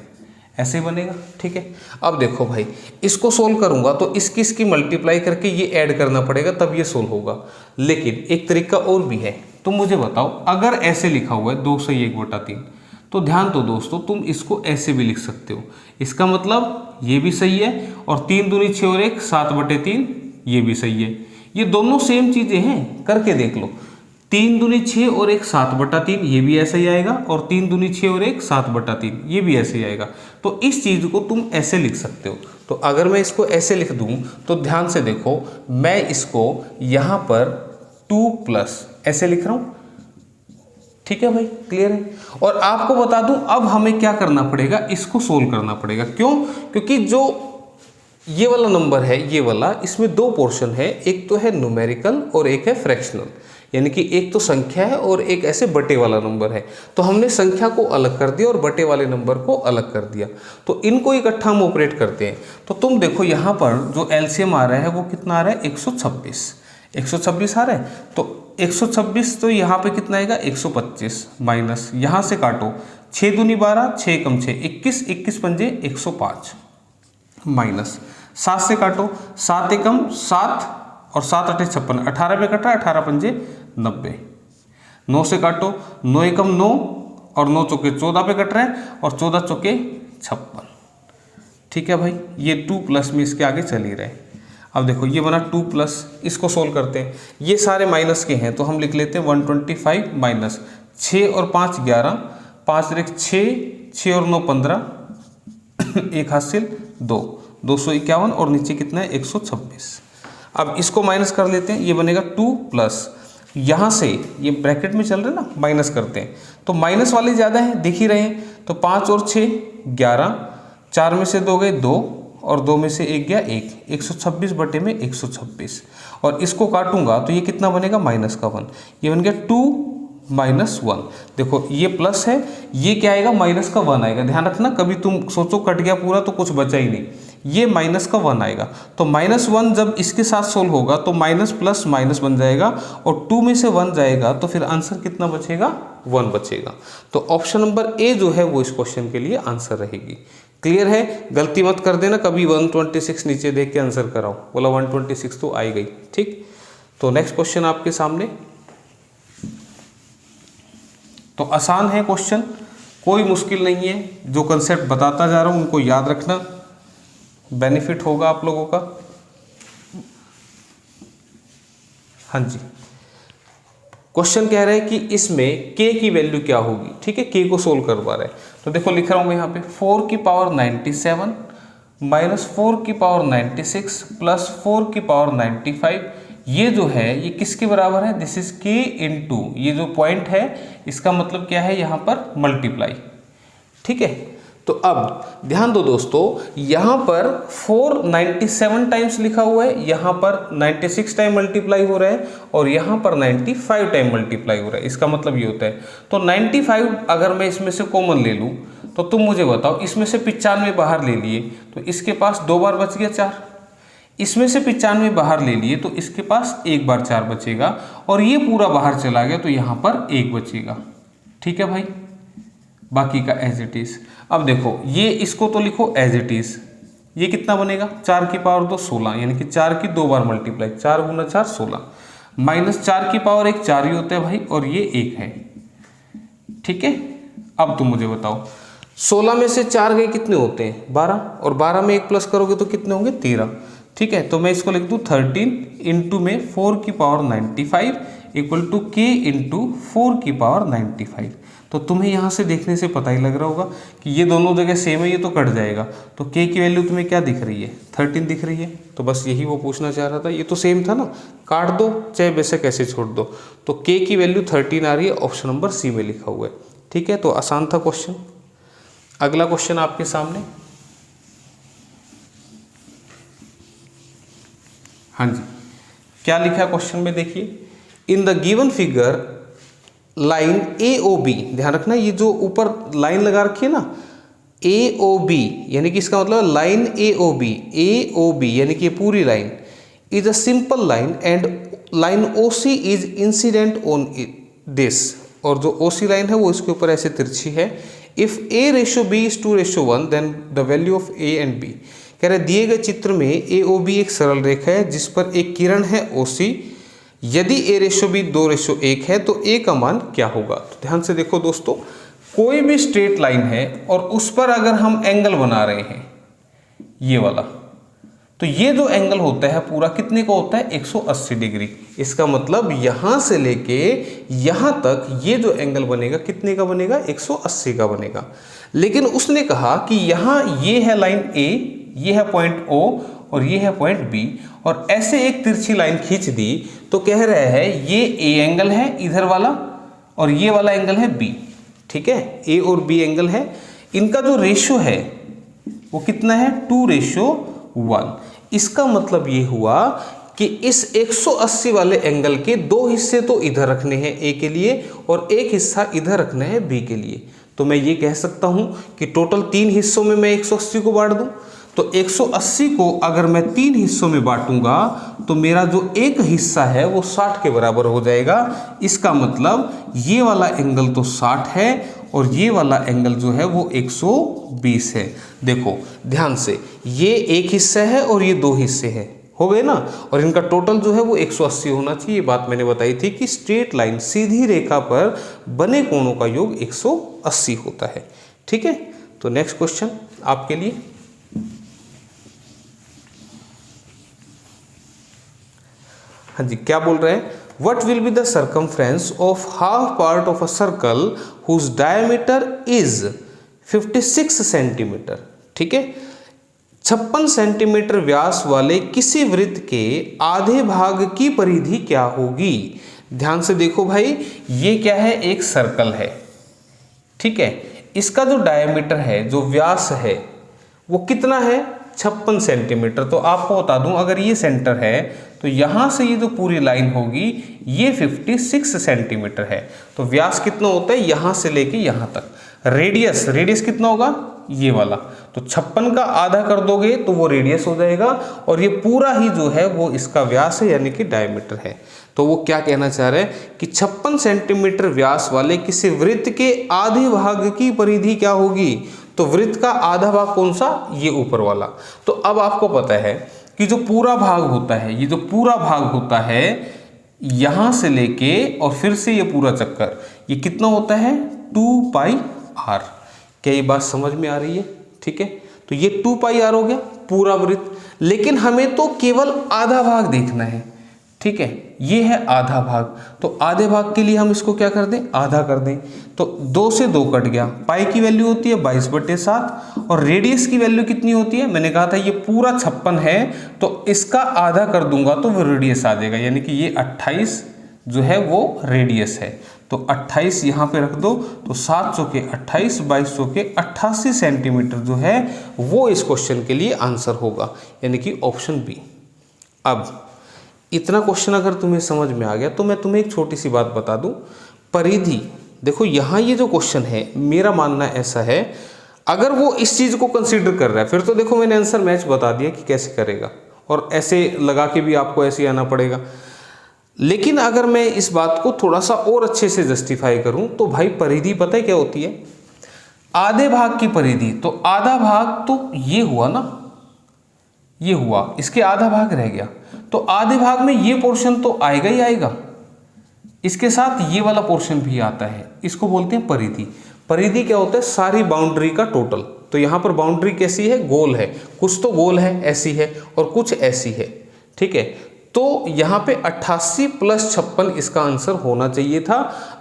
ऐसे बनेगा। ठीक है, अब देखो भाई इसको सोल्व करूंगा तो इसकी मल्टीप्लाई करके ये ऐड करना पड़ेगा तब ये सोल्व होगा। लेकिन एक तरीका और भी है, तुम मुझे बताओ अगर ऐसे लिखा हुआ है 2 से 1/3 तो ध्यान दो दोस्तों, तुम इसको ऐसे भी लिख सकते हो। इसका मतलब ये भी सही है और 3 दूनी 6 और 1 7/3 ये भी सही है। ये दोनों सेम चीजें हैं, करके देख लो। 3 दूनी 6 और 1 7/3 ये भी ऐसे ही आएगा और 3 दूनी 6 और 1 7/3 ये भी ऐसे ही आएगा। तो इस चीज को तुम ऐसे लिख सकते हो। तो अगर मैं इसको ऐसे लिख दूं तो ध्यान से देखो, मैं इसको यहां पर 2 प्लस ऐसे लिख रहा हूं। ठीक है भाई, क्लियर है। और आपको बता दूं अब हमें क्या करना पड़ेगा, इसको सोल्व करना पड़ेगा। क्यों? क्योंकि जो ये वाला नंबर है, ये वाला, इसमें 2 पोर्शन है, एक तो है न्यूमेरिकल और एक है फ्रैक्शनल, यानी कि एक तो संख्या है और एक ऐसे बटे वाला नंबर है। तो हमने संख्या को अलग कर दिया और बटे वाले नंबर को अलग कर दिया, तो इनको इकट्ठा हम ऑपरेट करते हैं। तो तुम देखो यहाँ पर जो एलसीएम आ रहा है वो कितना आ रहा है 126 आ रहा है। तो 126 तो यहाँ पे कितना आएगा 125 माइनस यहाँ से काटो 6 दूनी 12 6 कम 6 21 21 पंजे 105 माइनस 7 से काटो 7 एकम 7 और 7 8 56 18 पे कट रहा है 18 पंजे 90। 9 से काटो 9 एकम 9 और 9 चौके 14 पे कट रहा है और 14 चौके 56। ठीक है भाई, ये 2 प्लस में इसके आगे चल ही रहे। अब देखो ये बना 2 प्लस, इसको सोल्व करते हैं। ये सारे माइनस के हैं तो हम लिख लेते हैं 125 माइनस 6 और 5 11 5 6 और 9 15 एक हासिल 2 251 और नीचे कितना है 126। अब इसको माइनस कर लेते हैं, ये बनेगा 2 प्लस, यहाँ से ये ब्रैकेट में चल रहे ना माइनस करते हैं तो माइनस वाले ज़्यादा हैं, दिख ही रहे हैं। तो 5 और 6 11 4 में से 2 गए 2 और 2 में से 1 गया 1 126 बटे में 126 और इसको काटूंगा तो ये कितना बनेगा माइनस का 1, ये बन गया 2 माइनस 1। देखो ये प्लस है, ये क्या आएगा माइनस का 1 आएगा। ध्यान रखना, कभी तुम सोचो कट गया पूरा तो कुछ बचा ही नहीं, ये माइनस का 1 आएगा। तो -1 जब इसके साथ सोल्व होगा तो माइनस प्लस माइनस बन जाएगा और 2 में से 1 जाएगा तो फिर आंसर कितना बचेगा 1 बचेगा। तो ऑप्शन नंबर ए जो है वो इस क्वेश्चन के लिए आंसर रहेगी। क्लियर है, गलती मत कर देना कभी 126 नीचे देख के आंसर कराओ, बोला 126 तो आई गई। ठीक, तो नेक्स्ट क्वेश्चन आपके सामने। तो आसान है क्वेश्चन, कोई मुश्किल नहीं है। जो कंसेप्ट बताता जा रहा हूं उनको याद रखना, बेनिफिट होगा आप लोगों का। हाँ जी, क्वेश्चन कह रहे हैं कि इसमें k की वैल्यू क्या होगी। ठीक है, k को सोल्व करवा रहे हैं। तो देखो लिख रहा हूं मैं यहाँ पे 4 की पावर 97 माइनस 4 की पावर 96 प्लस 4 की पावर 95, ये जो है ये किसके बराबर है, दिस इज k इंटू ये जो पॉइंट है इसका मतलब क्या है यहाँ पर मल्टीप्लाई। ठीक है, तो अब ध्यान दो दोस्तों, यहाँ पर 497 टाइम्स लिखा हुआ है, यहाँ पर 96 टाइम मल्टीप्लाई हो रहा है और यहाँ पर 95 टाइम मल्टीप्लाई हो रहा है। इसका मतलब ये होता है, तो 95 अगर मैं इसमें से कॉमन ले लूँ तो तुम मुझे बताओ, इसमें से 95 बाहर ले लिए तो इसके पास 2 बार बच गया 4, इसमें से 95 बाहर ले लिए तो इसके पास 1 बार 4 बचेगा और ये पूरा बाहर चला गया तो यहाँ पर 1 बचेगा। ठीक है भाई, बाकी का एज इट इज। अब देखो ये इसको तो लिखो एज इट इज, ये कितना बनेगा 4 की पावर 2 16, यानी कि 4 की 2 बार मल्टीप्लाई, 4 गुना 4 16 माइनस 4 की पावर 1 4 ही होता है भाई और ये 1 है। ठीक है, अब तुम मुझे बताओ 16 में से 4 गए कितने होते हैं 12 और 12 में 1 प्लस करोगे तो कितने होंगे 13। ठीक है, तो मैं इसको लिख दूँ 13 इंटू में 4 की power 95 equal to k into 4 की पावर 95। तो तुम्हें यहाँ से देखने से पता ही लग रहा होगा कि ये दोनों जगह सेम है, ये तो कट जाएगा। तो k की वैल्यू तुम्हें क्या दिख रही है, 13 दिख रही है। तो बस यही वो पूछना चाह रहा था, ये तो सेम था ना, काट दो चाहे वैसे कैसे छोड़ दो। तो k की वैल्यू 13 आ रही है, ऑप्शन नंबर सी में लिखा हुआ है। ठीक है, तो आसान था क्वेश्चन। अगला क्वेश्चन आपके सामने। हाँ जी, क्या लिखा है क्वेश्चन में देखिए, in the given figure line A O B, ध्यान रखना ये जो ऊपर लाइन लगा रखी है ना ए ओ बी, यानी कि इसका मतलब लाइन ए ओ बी यानी कि पूरी line is a simple line and line O C is incident on this, और जो ओ सी लाइन है वो इसके ऊपर ऐसे तिरछी है। If A ratio B is 2:1 then the value of A and B. कह रहे दिए गए चित्र में ए ओ बी एक सरल रेखा है जिस पर एक किरण है ओ सी, यदि a रेशो बी 2:1 है तो a का मान क्या होगा। तो ध्यान से देखो दोस्तों, कोई भी स्ट्रेट लाइन है और उस पर अगर हम एंगल बना रहे हैं ये वाला, तो ये जो एंगल होता है पूरा कितने का होता है, 180 डिग्री। इसका मतलब यहां से लेके यहां तक ये जो एंगल बनेगा कितने का बनेगा, 180 का बनेगा। लेकिन उसने कहा कि यहां ये है लाइन a, ये है पॉइंट o और ये है पॉइंट B, और ऐसे एक तिरछी लाइन खींच दी तो कह रहे हैं ये A एंगल है इधर वाला और ये वाला एंगल है B। ठीक है, A और B एंगल है, इनका जो रेशो है वो कितना है, 2:1। इसका मतलब ये हुआ कि इस 180 वाले एंगल के दो हिस्से तो इधर रखने हैं A के लिए और एक हिस्सा इधर रखना है B के लिए। तो मैं ये कह सकता हूं कि टोटल 3 हिस्सों में मैं 180 को बांट दूं। तो 180 को अगर मैं 3 हिस्सों में बांटूंगा तो मेरा जो एक हिस्सा है वो 60 के बराबर हो जाएगा। इसका मतलब ये वाला एंगल तो 60 है और ये वाला एंगल जो है वो 120 है। देखो ध्यान से, ये एक हिस्सा है और ये 2 हिस्से हैं, हो गए ना, और इनका टोटल जो है वो 180 होना चाहिए। ये बात मैंने बताई थी कि स्ट्रेट लाइन सीधी रेखा पर बने कोणों का योग 180 होता है। ठीक है, तो नेक्स्ट क्वेश्चन आपके लिए। हाँ जी, क्या बोल रहे हैं, what will be the circumference of half part of a circle whose diameter is 56 centimetre. ठीक है, 56 सेंटीमीटर व्यास वाले किसी वृत्त के आधे भाग की परिधि क्या होगी। ध्यान से देखो भाई, ये क्या है, एक सर्कल है। ठीक है, इसका जो डायमीटर है, जो व्यास है वो कितना है, 56 सेंटीमीटर। तो आपको बता दूं, अगर ये सेंटर है तो यहां से ये जो पूरी लाइन होगी ये 56 सेंटीमीटर है। तो व्यास कितना होता है, यहां से लेके यहां तक। रेडियस कितना होगा, ये वाला, तो 56 का आधा कर दोगे तो वो रेडियस हो जाएगा, और ये पूरा ही जो है वो इसका व्यास है यानी कि डायमीटर है। तो वो क्या कहना चाह रहे हैं कि 56 सेंटीमीटर व्यास वाले किसी वृत्त के आधे भाग की परिधि क्या होगी। तो वृत्त का आधा भाग कौन सा, ये ऊपर वाला। तो अब आपको पता है कि जो पूरा भाग होता है, ये जो पूरा भाग होता है यहां से लेके और फिर से ये पूरा चक्कर, ये कितना होता है, 2πr। क्या ये बात समझ में आ रही है। ठीक है, तो ये 2πr हो गया पूरा वृत्त, लेकिन हमें तो केवल आधा भाग देखना है। ठीक है, ये है आधा भाग, तो आधे भाग के लिए हम इसको क्या कर दें, आधा कर दें। तो 2 से 2 कट गया, पाई की वैल्यू होती है 22/7 और रेडियस की वैल्यू कितनी होती है, मैंने कहा था ये पूरा 56 है तो इसका आधा कर दूंगा तो वो रेडियस आ जाएगा, यानी कि ये 28 जो है वो रेडियस है। तो 28 यहाँ पे रख दो, तो 7 चौके 28, 22 चौके 88 सेंटीमीटर जो है वो इस क्वेश्चन के लिए आंसर होगा, यानी कि ऑप्शन बी। अब इतना क्वेश्चन अगर तुम्हें समझ में आ गया तो मैं तुम्हें एक छोटी सी बात बता दूं, परिधि। देखो यहाँ ये जो क्वेश्चन है, मेरा मानना ऐसा है, अगर वो इस चीज़ को कंसीडर कर रहा है फिर तो देखो मैंने आंसर मैच बता दिया कि कैसे करेगा, और ऐसे लगा के भी आपको ऐसे ही आना पड़ेगा। लेकिन अगर मैं इस बात को थोड़ा सा और अच्छे से जस्टिफाई करूं तो भाई परिधि पता है क्या होती है, आधे भाग की परिधि। तो आधा भाग तो ये हुआ ना, ये हुआ, इसके आधा भाग रह गया, तो आधे भाग में ये पोर्शन तो आएगा ही आएगा, इसके साथ ये वाला पोर्शन भी आता है, इसको बोलते हैं परिधि। परिधि क्या होता है, सारी बाउंड्री का टोटल। तो यहाँ पर बाउंड्री कैसी है, गोल है, कुछ तो गोल है ऐसी है और कुछ ऐसी है। ठीक है, तो यहाँ पे 88 + 56 इसका आंसर होना चाहिए था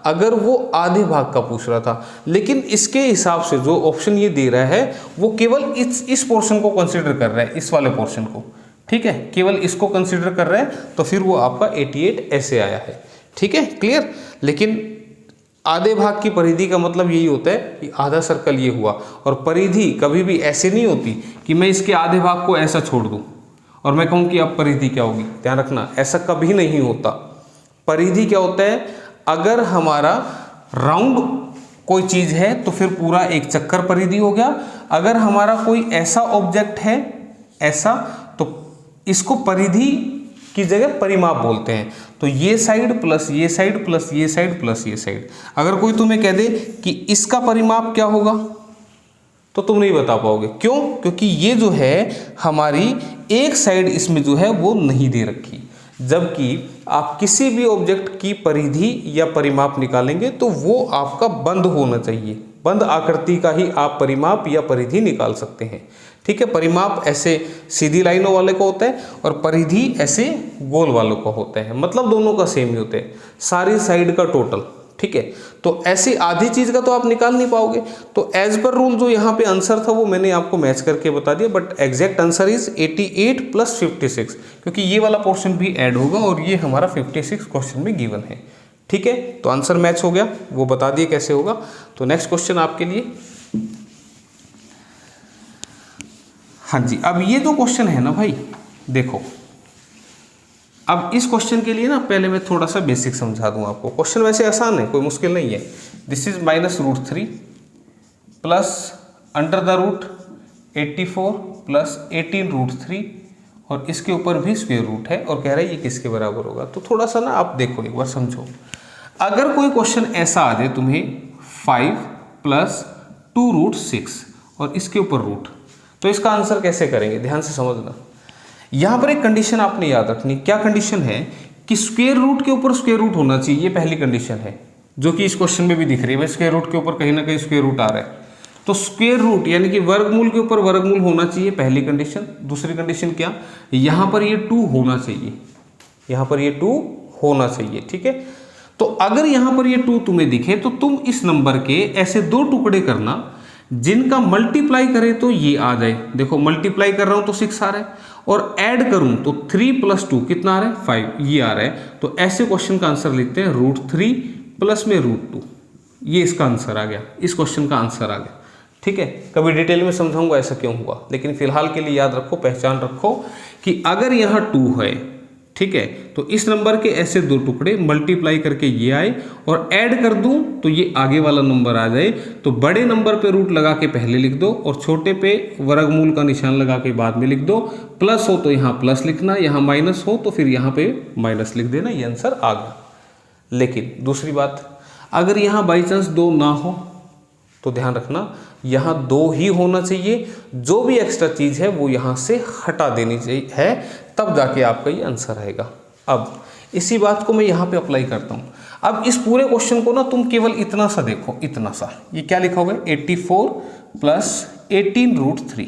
अगर वो आधे भाग का पूछ रहा था। लेकिन इसके हिसाब से जो ऑप्शन ये दे रहा है वो केवल इस पोर्शन को कंसिडर कर रहा है, इस वाले पोर्शन को, ठीक है, केवल इसको कंसिडर कर रहा है, तो फिर वो आपका 88 ऐसे आया है। ठीक है, क्लियर। लेकिन आधे भाग की परिधि का मतलब यही होता है कि आधा सर्कल ये हुआ, और परिधि कभी भी ऐसे नहीं होती कि मैं इसके आधे भाग को ऐसा छोड़ दूं और मैं कहूं कि अब परिधि क्या होगी। ध्यान रखना, ऐसा कभी नहीं होता। परिधि क्या होता है, अगर हमारा राउंड कोई चीज है तो फिर पूरा एक चक्कर परिधि हो गया। अगर हमारा कोई ऐसा ऑब्जेक्ट है ऐसा, तो इसको परिधि की जगह परिमाप बोलते हैं। तो ये साइड प्लस ये साइड प्लस ये साइड प्लस ये साइड, अगर कोई तुम्हें कह दे कि इसका परिमाप क्या होगा तो तुम नहीं बता पाओगे। क्यों? क्योंकि ये जो है हमारी एक साइड इसमें जो है वो नहीं दे रखी। जबकि आप किसी भी ऑब्जेक्ट की परिधि या परिमाप निकालेंगे तो वो आपका बंद होना चाहिए। बंद आकृति का ही आप परिमाप या परिधि निकाल सकते हैं। ठीक है, परिमाप ऐसे सीधी लाइनों वाले को होता है और परिधि ऐसे गोल वालों का होता है, मतलब दोनों का सेम ही होता है, सारी साइड का टोटल। ठीक है, तो ऐसी आधी चीज का तो आप निकाल नहीं पाओगे। तो एज पर रूल जो यहाँ पे आंसर था वो मैंने आपको मैच करके बता दिया, बट एग्जैक्ट आंसर इज 88 + 56, क्योंकि ये वाला पोर्शन भी ऐड होगा और ये हमारा 56 क्वेश्चन में गिवन है। ठीक है, तो आंसर मैच हो गया, वो बता दिए कैसे होगा। तो नेक्स्ट क्वेश्चन आपके लिए, हाँ जी, अब ये जो क्वेश्चन है ना भाई, देखो अब इस क्वेश्चन के लिए ना पहले मैं थोड़ा सा बेसिक समझा दूं आपको। क्वेश्चन वैसे आसान है, कोई मुश्किल नहीं है। दिस इज -√3 प्लस √84 प्लस 18√3 और इसके ऊपर भी स्क्वायर रूट है और कह रहा है ये किसके बराबर होगा। तो थोड़ा सा ना आप देखो, एक बार समझो। अगर कोई क्वेश्चन ऐसा आ जाए तुम्हें 5 + 2√6 और इसके ऊपर रूट, तो इसका आंसर कैसे करेंगे, ध्यान से समझना। यहां पर एक कंडीशन आपने याद रखनी। क्या कंडीशन है कि स्क्वायर रूट के ऊपर स्क्वायर रूट होना चाहिए, ये पहली कंडीशन है, जो कि इस क्वेश्चन में भी दिख रही है। स्क्वायर रूट के ऊपर कहीं ना कहीं स्क्वायर रूट आ रहा है, तो स्क्वायर रूट यानी कि वर्गमूल के ऊपर वर्गमूल होना चाहिए, पहली कंडीशन। दूसरी कंडीशन क्या, यहां पर ये 2 होना चाहिए, यहां पर ये 2 होना चाहिए। ठीक है, तो अगर यहां पर ये 2 तुम्हें दिखे तो तुम इस नंबर के ऐसे 2 टुकड़े करना जिनका मल्टीप्लाई करे तो ये आ जाए। देखो मल्टीप्लाई कर रहा हूं तो 6 आ रहा है, और ऐड करूं तो 3 + 2 कितना आ रहा है, 5, ये आ रहा है। तो ऐसे क्वेश्चन का आंसर लिखते हैं √3 प्लस में √2, ये इसका आंसर आ गया, इस क्वेश्चन का आंसर आ गया। ठीक है, कभी डिटेल में समझाऊंगा ऐसा क्यों हुआ, लेकिन फिलहाल के लिए याद रखो, पहचान रखो कि अगर यहाँ 2 है, ठीक है, तो इस नंबर के ऐसे 2 टुकड़े मल्टीप्लाई करके ये आए और ऐड कर दूं तो ये आगे वाला नंबर आ जाए। तो बड़े नंबर पे रूट लगा के पहले लिख दो और छोटे पे वर्गमूल का निशान लगा के बाद में लिख दो। प्लस हो तो यहाँ प्लस लिखना, यहाँ माइनस हो तो फिर यहाँ पे माइनस लिख देना, ये आंसर आ गया। लेकिन दूसरी बात, अगर यहाँ बाई चांस 2 ना हो तो ध्यान रखना यहाँ 2 ही होना चाहिए। जो भी एक्स्ट्रा चीज़ है वो यहाँ से हटा देनी चाहिए है, तब जाके आपका ये आंसर आएगा। अब इसी बात को मैं यहाँ पे अप्लाई करता हूँ। अब इस पूरे क्वेश्चन को ना तुम केवल इतना सा देखो, इतना सा, ये क्या लिखा होगा 84 + 18√3।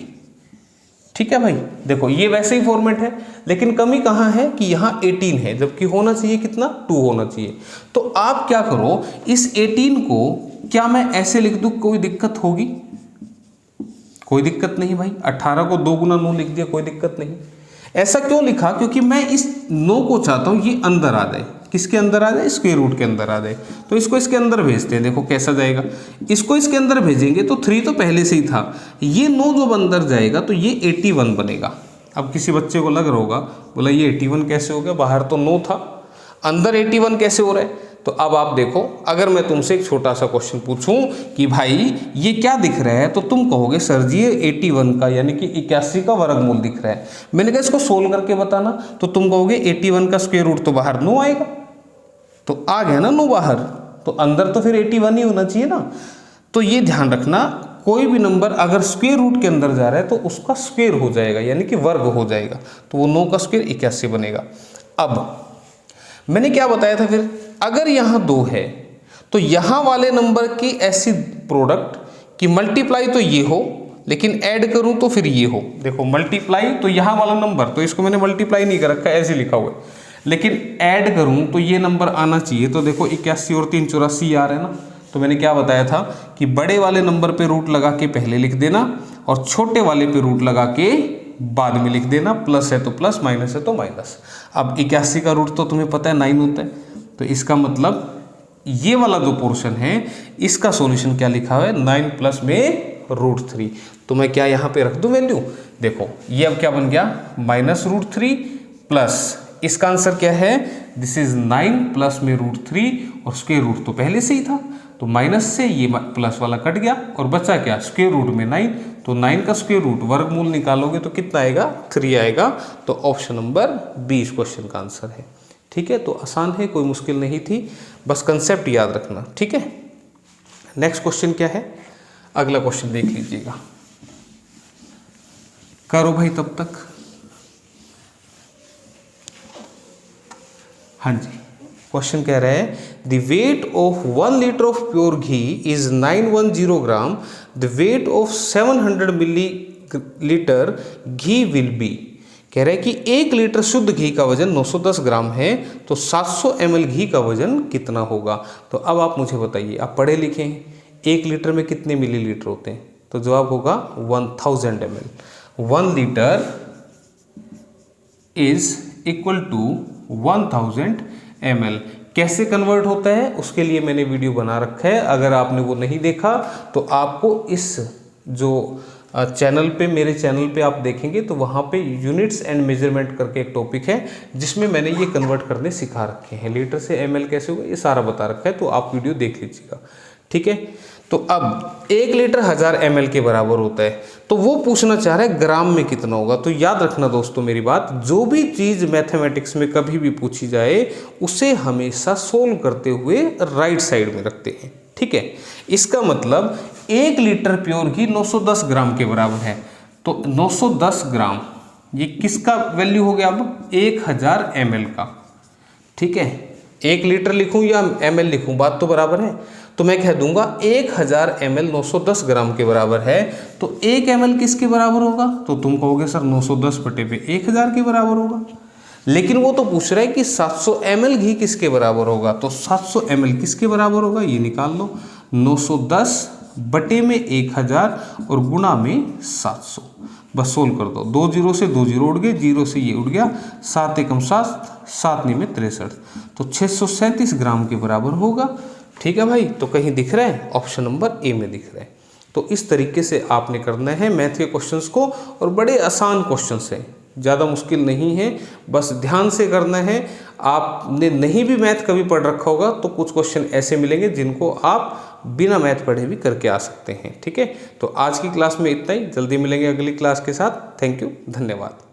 ठीक है भाई, देखो ये वैसे ही फॉर्मेट है, लेकिन कमी कहाँ है कि यहाँ 18 है, जबकि होना चाहिए कितना, 2 होना चाहिए। तो आप क्या करो, इस 18 को क्या मैं ऐसे लिख दूं, कोई दिक्कत होगी? कोई दिक्कत नहीं भाई। 18 को 2 × 9 लिख दिया, कोई दिक्कत नहीं। ऐसा क्यों लिखा, क्योंकि मैं इस 9 को चाहता हूं ये अंदर आ जाए। किसके अंदर आ जाए, स्क्वायर रूट के अंदर आ जाए। तो इसको इसके अंदर भेजते हैं, देखो कैसा जाएगा। इसको इसके अंदर भेजेंगे तो 3 तो पहले से ही था, ये 9 जो अंदर जाएगा तो ये 81 बनेगा। अब किसी बच्चे को लग रहा होगा, बोला ये 81 कैसे हो गया, बाहर तो 9 था, अंदर 81 कैसे हो रहा है। तो अब आप देखो, अगर मैं तुमसे एक छोटा सा क्वेश्चन पूछूं कि भाई ये क्या दिख रहा है, तो तुम कहोगे सर जी ये 81 का यानी कि 81 का वर्गमूल दिख रहा है। मैंने कहा इसको सोल्व करके बताना, तो तुम कहोगे 81 का स्क्वायर रूट तो बाहर 9 आएगा, तो आ गया ना 9 बाहर, तो अंदर तो फिर 81 ही होना चाहिए ना। तो ये ध्यान रखना, कोई भी नंबर अगर स्क्वायर रूट के अंदर जा रहा है तो उसका स्क्वायर हो जाएगा, यानी कि वर्ग हो जाएगा। तो वो 9 का स्क्वायर 81 बनेगा। अब मैंने क्या बताया था फिर, अगर यहाँ 2 है तो यहाँ वाले नंबर की ऐसी प्रोडक्ट की मल्टीप्लाई तो ये हो, लेकिन ऐड करूं तो फिर ये हो, देखो मल्टीप्लाई तो यहाँ वाला नंबर, तो इसको मैंने मल्टीप्लाई नहीं कर रखा, ऐसे लिखा हुआ है, लेकिन ऐड करूं तो ये नंबर आना चाहिए। तो देखो 81 और 3 84 आ रहे हैं ना, तो मैंने क्या बताया था कि बड़े वाले नंबर पे रूट लगा के पहले लिख देना और छोटे वाले पे रूट लगा के बाद में लिख देना, प्लस है तो प्लस, माइनस है तो माइनस। अब 81 का रूट तो तुम्हें पता है 9 होता है, तो इसका मतलब ये वाला जो पोर्शन है इसका सॉल्यूशन क्या लिखा हुआ है, 9 प्लस में √3। तो मैं क्या यहाँ पे रख दूं वैल्यू, देखो ये अब क्या बन गया -√3 प्लस इसका आंसर क्या है, दिस इज 9 प्लस में √3 और स्क्वायर रूट तो पहले से ही था, तो माइनस से ये प्लस वाला कट गया और बचा क्या, स्क्वायर रूट में 9, तो 9 का स्क्वायर रूट वर्गमूल निकालोगे तो कितना आएगा, 3 आएगा। तो ऑप्शन नंबर बी इस क्वेश्चन का आंसर है। ठीक है, तो आसान है, कोई मुश्किल नहीं थी, बस कंसेप्ट याद रखना। ठीक है, नेक्स्ट क्वेश्चन क्या है, अगला क्वेश्चन देख लीजिएगा, करो भाई तब तक। हाँ जी, क्वेश्चन कह रहा है the weight of 1 litre of pure ghee is 910 gram, the weight of 700 millilitre ghee will be. कह रहा है कि 1 लीटर शुद्ध घी का वजन 910 ग्राम है, तो 700 ml घी का वजन कितना होगा। तो अब आप मुझे बताइए, आप पढ़े लिखे हैं, 1 लीटर में कितने मिलीलीटर होते हैं, तो जवाब होगा 1000 ml। 1 litre is equal to 1000 ml। कैसे कन्वर्ट होता है उसके लिए मैंने वीडियो बना रखा है, अगर आपने वो नहीं देखा तो आपको इस जो चैनल पे, मेरे चैनल पे आप देखेंगे तो वहाँ पे यूनिट्स एंड मेजरमेंट करके एक टॉपिक है जिसमें मैंने ये कन्वर्ट करने सिखा रखे हैं, लीटर से ml कैसे होगा ये सारा बता रखा है, तो आप वीडियो देख लीजिएगा। ठीक है, तो अब 1 लीटर 1000 ml के बराबर होता है, तो वो पूछना चाह रहा है ग्राम में कितना होगा। तो याद रखना दोस्तों मेरी बात, जो भी चीज़ मैथमेटिक्स में कभी भी पूछी जाए उसे हमेशा सोल्व करते हुए राइट साइड में रखते हैं। ठीक है, इसका मतलब 1 लीटर प्योर घी 910 ग्राम के बराबर है, तो 910 ग्राम ये किसका वैल्यू हो गया, अब 1000 ml का। ठीक है, 1 लीटर लिखूं या ml लिखूं, बात तो बराबर है, तो मैं कह दूंगा 1000 ml 910 ग्राम के बराबर है, तो 1 ml किसके बराबर होगा, तो तुम कहोगे सर 910 बटे पे 1000 के बराबर होगा, लेकिन वो तो पूछ रहा है कि 700 ml घी किसके बराबर होगा, तो 700 ml किसके बराबर होगा ये निकाल लो, 910 बटे में 1000 और गुणा में 700, बस सोल्व कर दो, 2 जीरो से 2 जीरो उड़ गए, 0 से ये उड़ गया, 7 एकम 7, 7 9 में 63, तो 637 ग्राम के बराबर होगा। ठीक है भाई, तो कहीं दिख रहा है, ऑप्शन नंबर ए में दिख रहा है। तो इस तरीके से आपने करना है मैथ के क्वेश्चंस को, और बड़े आसान क्वेश्चंस हैं, ज़्यादा मुश्किल नहीं है, बस ध्यान से करना है। आपने नहीं भी मैथ कभी पढ़ रखा होगा तो कुछ क्वेश्चन ऐसे मिलेंगे जिनको आप बिना मैथ पढ़े भी करके आ सकते हैं। ठीक है, तो आज की क्लास में इतना ही, जल्दी मिलेंगे अगली क्लास के साथ। थैंक यू, धन्यवाद।